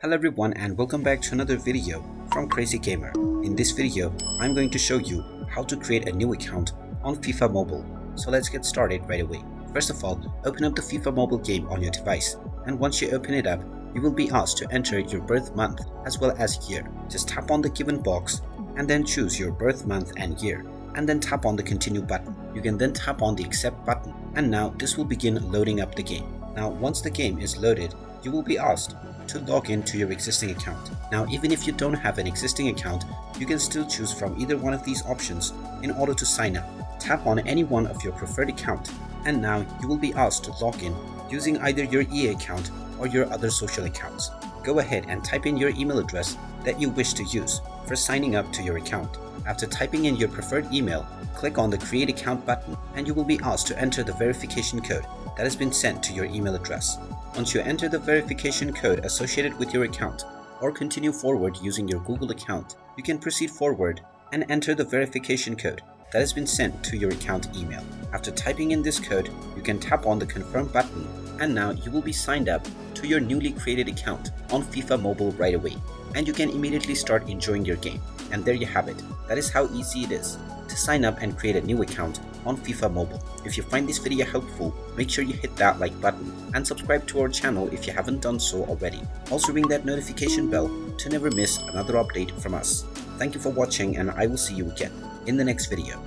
Hello everyone and welcome back to another video from Crazy Gamer. In this video, I'm going to show you how to create a new account on FIFA Mobile. So let's get started right away. First of all, open up the FIFA Mobile game on your device, and once you open it up, you will be asked to enter your birth month as well as year. Just tap on the given box and then choose your birth month and year, and then tap on the continue button. You can then tap on the accept button, and now this will begin loading up the game. Now once the game is loaded, you will be asked to log in to your existing account. Now even if you don't have an existing account, you can still choose from either one of these options in order to sign up. Tap on any one of your preferred account, and now you will be asked to log in using either your EA account or your other social accounts. Go ahead and type in your email address that you wish to use for signing up to your account. After typing in your preferred email, click on the Create Account button and you will be asked to enter the verification code that has been sent to your email address. Once you enter the verification code associated with your account or continue forward using your Google account, you can proceed forward and enter the verification code that has been sent to your account email. After typing in this code, you can tap on the Confirm button, and now you will be signed up to your newly created account on FIFA Mobile right away, and you can immediately start enjoying your game. And there you have it. That is how easy it is to sign up and create a new account on FIFA Mobile. If you find this video helpful, make sure you hit that like button and subscribe to our channel if you haven't done so already. Also ring that notification bell to never miss another update from us. Thank you for watching, and I will see you again in the next video.